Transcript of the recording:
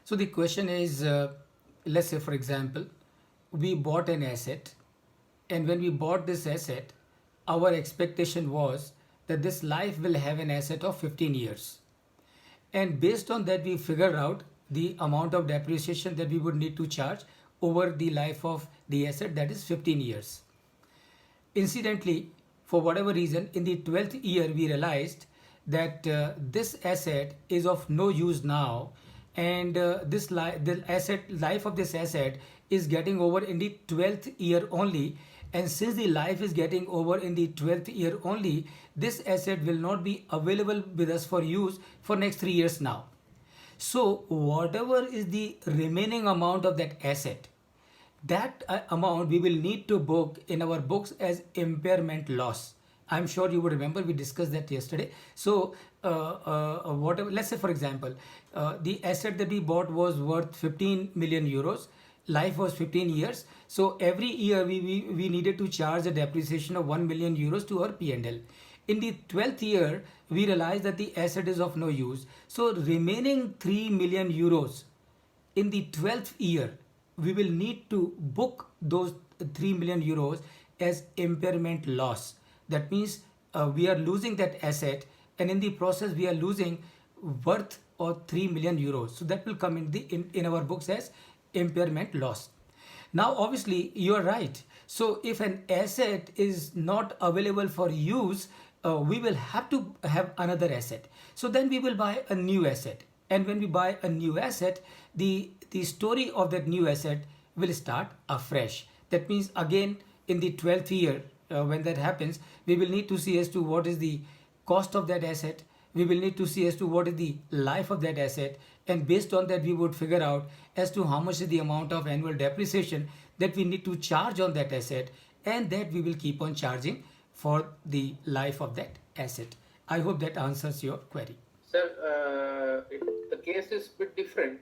So the question is, let's say for example, we bought an asset, and when we bought this asset, our expectation was that this life will have an asset of 15 years. And based on that, we figured out the amount of depreciation that we would need to charge over the life of the asset, that is 15 years. Incidentally, for whatever reason, in the 12th year, we realized that this asset is of no use now, and the asset life of this asset is getting over in the 12th year only. And since the life is getting over in the 12th year only, this asset will not be available with us for use for next 3 years now. So whatever is the remaining amount of that asset, that amount we will need to book in our books as impairment loss. I'm sure you would remember we discussed that yesterday. So whatever, let's say for example, the asset that we bought was worth 15 million euros. Life was 15 years. So every year we needed to charge a depreciation of 1 million euros to our P&L. In the 12th year, we realized that the asset is of no use. So remaining 3 million euros in the 12th year, we will need to book those 3 million euros as impairment loss. That means we are losing that asset, and in the process we are losing worth of 3 million euros. So that will come in our books as impairment loss. Now obviously you are right. So if an asset is not available for use, we will have to have another asset. So then we will buy a new asset. And when we buy a new asset, the story of that new asset will start afresh. That means again in the 12th year, when that happens, we will need to see as to what is the cost of that asset. We will need to see as to what is the life of that asset, and based on that we would figure out as to how much is the amount of annual depreciation that we need to charge on that asset, and that we will keep on charging for the life of that asset. I hope that answers your query. Sir, the case is a bit different.